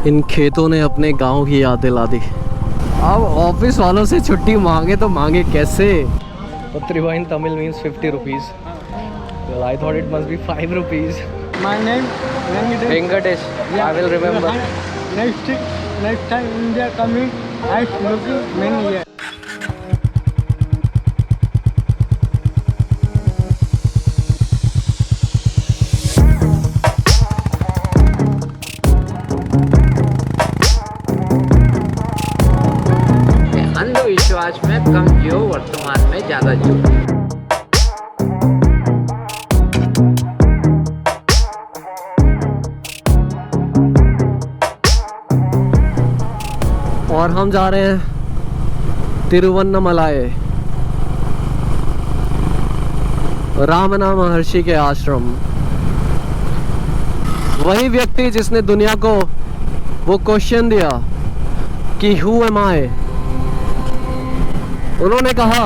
इन खेतों ने अपने गांव की याद दिला दी। अब ऑफिस वालों से छुट्टी मांगे तो मांगे कैसे? पत्रिवा in Tamil means 50 rupees. Well, I thought it must be 5 rupees. My name Venkatesh. I will remember. Next time India coming, I looking many years. अंधविश्वास में कम जियो, वर्तमान में ज्यादा जियो। और हम जा रहे हैं तिरुवन्नमलाई, रामना महर्षि के आश्रम। वही व्यक्ति जिसने दुनिया को वो क्वेश्चन दिया कि हु एम आई। उन्होंने कहा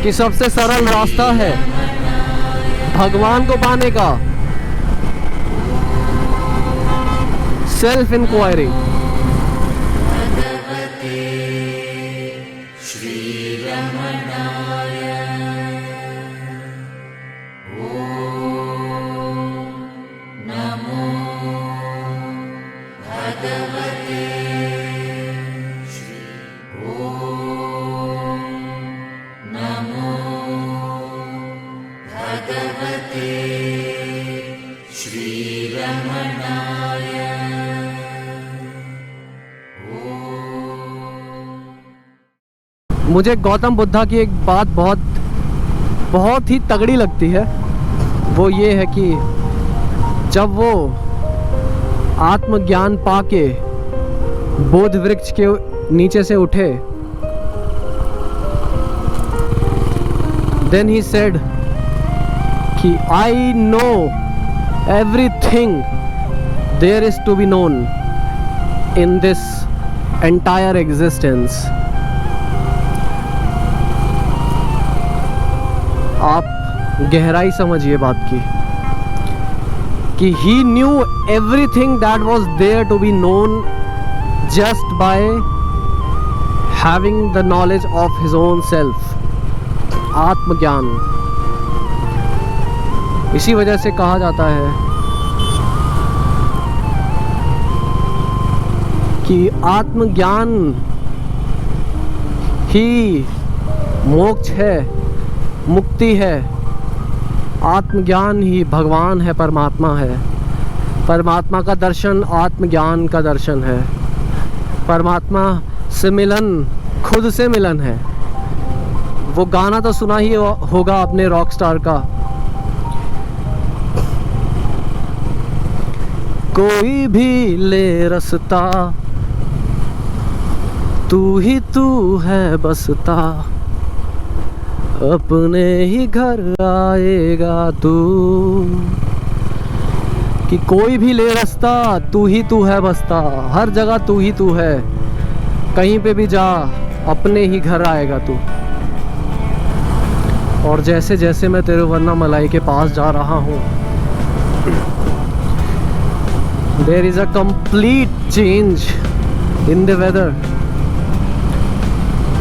कि सबसे सरल रास्ता है भगवान को पाने का सेल्फ इंक्वायरी। मुझे गौतम बुद्धा की एक बात बहुत ही तगड़ी लगती है। वो ये है कि जब वो आत्मज्ञान पाके बोध वृक्ष के नीचे से उठे, देन ही सेड कि I know everything there is to be known in this entire existence. आप गहराई समझिए बात की कि he knew everything that was there to be known just by having the knowledge of his own self. आत्मज्ञान। इसी वजह से कहा जाता है कि आत्मज्ञान ही मोक्ष है, मुक्ति है। आत्मज्ञान ही भगवान है, परमात्मा है। परमात्मा का दर्शन आत्मज्ञान का दर्शन है। परमात्मा से मिलन खुद से मिलन है। वो गाना तो सुना ही होगा आपने रॉक स्टार का, कोई भी ले रास्ता तू ही तू है बसता, अपने ही घर आएगा तू। कि कोई भी ले रास्ता तू ही तू है बसता, हर जगह तू ही तू है, कहीं पे भी जा अपने ही घर आएगा तू। और जैसे जैसे मैं तिरुवन्नामलाई के पास जा रहा हूँ, there is a complete change in the weather,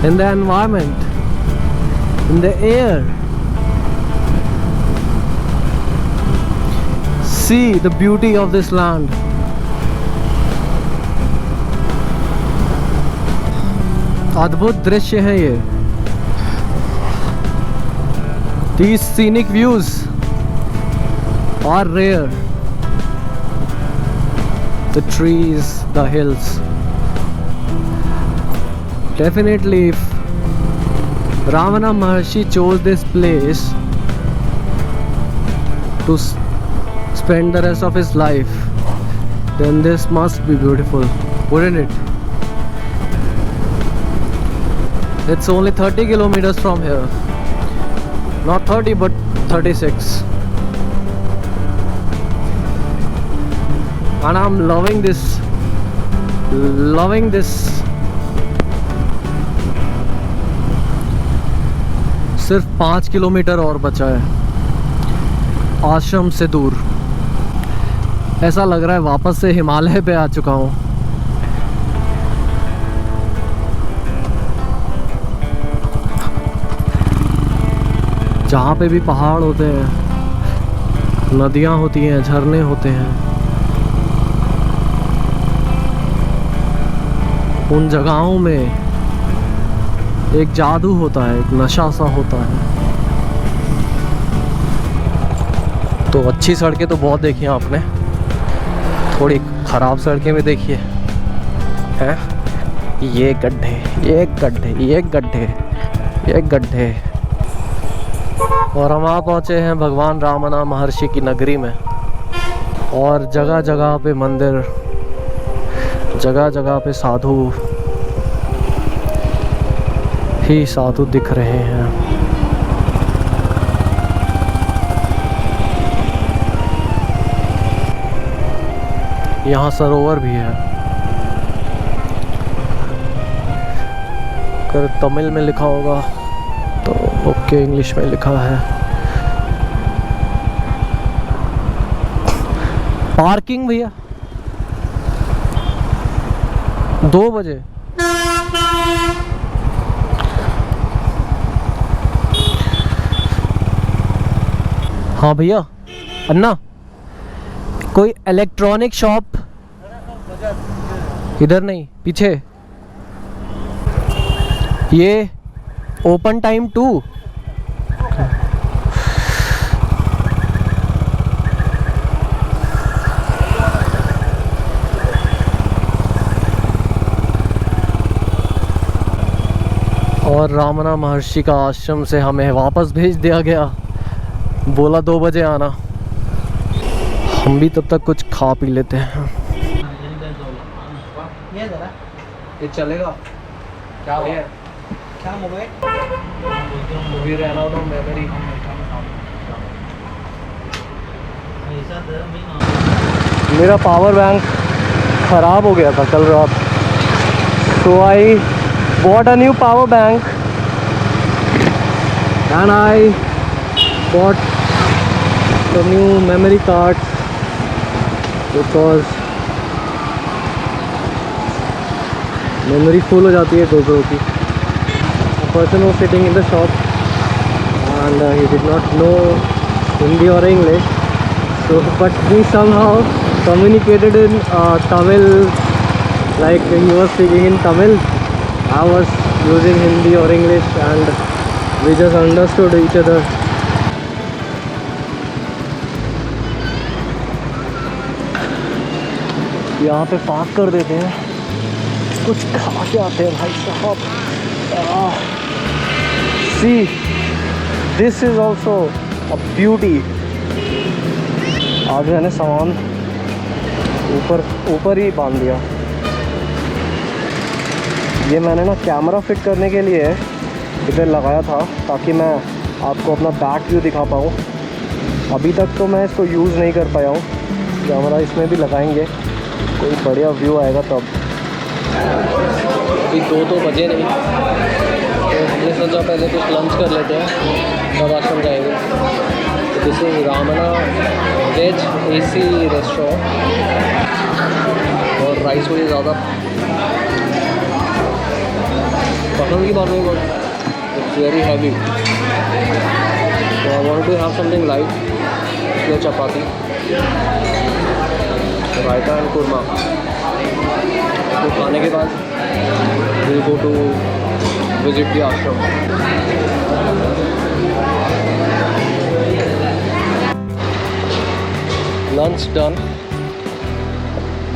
in the environment, in the air. See the beauty of this land. अद्भुत दृश्य है ये। These scenic views are rare. The trees, the hills. Definitely, if Ramana Maharshi chose this place to spend the rest of his life, then this must be beautiful, wouldn't it? It's only 30 kilometers from here. Not 30 but 36. And I'm loving this सिर्फ 5 kilometre और बचा है आश्रम से दूर। ऐसा लग रहा है वापस से हिमालय पे आ चुका हूँ। जहाँ पे भी पहाड़ होते हैं, नदियाँ होती हैं, झरने होते हैं, उन जगहों में एक जादू होता है, एक नशा सा होता है। तो अच्छी सड़कें तो बहुत देखी हैं आपने, थोड़ी ख़राब सड़कें भी देखी है। ये गड्ढे, ये गड्ढे, ये गड्ढे, ये गड्ढे। और हम आ पहुँचे हैं भगवान रामना महर्षि की नगरी में। और जगह जगह पे मंदिर, जगह जगह पे साधु ही साधु दिख रहे हैं। यहाँ सरोवर भी है। अगर तमिल में लिखा होगा तो ओके, इंग्लिश में लिखा है। पार्किंग भैया 2 बजे। हाँ भैया, अन्ना कोई इलेक्ट्रॉनिक शॉप इधर नहीं, पीछे। ये ओपन टाइम 2। और रामना महर्षि का आश्रम से हमें वापस भेज दिया गया, बोला 2 बजे आना। हम भी तब तक कुछ खा पी लेते हैं। ये चलेगा क्या हो गया? क्या मोबाइल भी रहना हो मेमोरी। मेरा पावर बैंक ख़राब हो गया था कल रात, तो आई bought a new power bank and I bought the new memory card because memory full हो जाती है GoPro की। A person was sitting in the shop and he did not know Hindi or English, so but we somehow communicated in Tamil, like he was speaking in Tamil, I was using Hindi or English, and we just understood each other. यहाँ पे park कर देते हैं, कुछ खा के आते हैं भाई साहब। See, this is also a beauty। आज मैंने सामान ऊपर ही बांध दिया। ये मैंने ना कैमरा फिट करने के लिए इधर लगाया था, ताकि मैं आपको अपना बैक व्यू दिखा पाऊँ। अभी तक तो मैं इसको यूज़ नहीं कर पाया हूँ। कैमरा इसमें भी लगाएंगे, कोई बढ़िया व्यू आएगा तब। अभी 2 तो बजे नहीं, तो हमने सोचा पहले कुछ लंच कर लेते हैं, तब आश्रम जाएंगे। तो this is Ramana veg AC restaurant, और राइस मुझे ज़्यादा पसंद की बात नहीं, बट इट्स वेरी हैवी, तो I want to have something light, इसलिए चपाती, रायता एंड कुरमा। तो खाने के बाद will go to visit the ashram. Lunch done,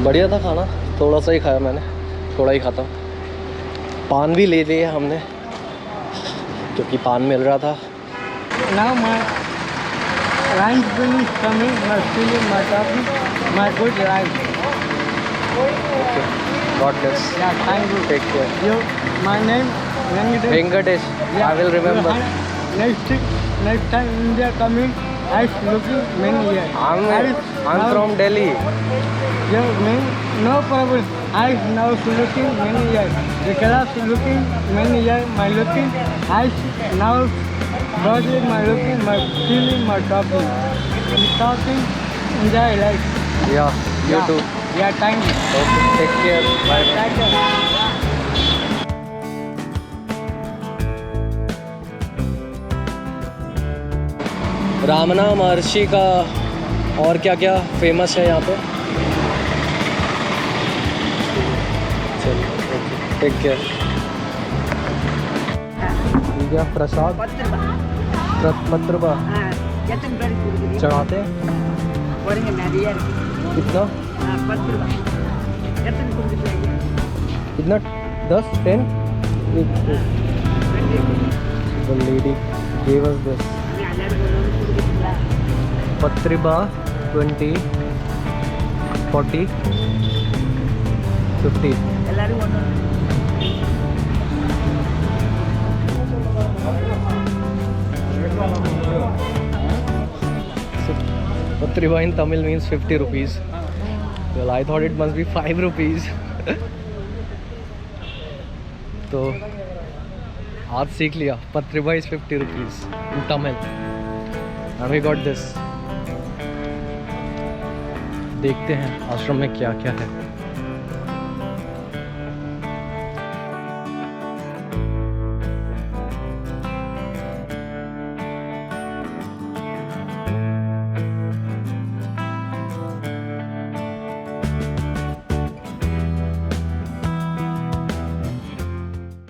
बढ़िया था खाना, थोड़ा सा ही खाया मैंने, थोड़ा ही खाता हूँ। पान भी ले लिया हमने, क्योंकि पान मिल रहा था। Now my lunch bill is coming, my feeling, my topic, my good life. Okay. God bless. Yeah, thank you. Take care. You, my name Venkatesh. I will remember. Next time India coming, I looking many years. I'm from Delhi. Your name, no problem. I now looking many years. The class looking many years. My looking, I now broadly my looking, my feeling, my talking. Talking, enjoy life. Yeah you too Yeah, thank you. Okay take care bye Thank you. Ramana Maharshi का और क्या क्या famous है यहाँ पे चलिए okay take care ठीक है प्रसाद पत्रबा चढ़ाते हैं कितना कितना 10 10 The lady gave us this पत्रिबा 20 40 50 Patriba in Tamil means 50 rupees. Well, I thought it must be 5 rupees. तो आज सीख लिया Patriba is 50 rupees in Tamil. And we got this. देखते हैं आश्रम में क्या क्या है.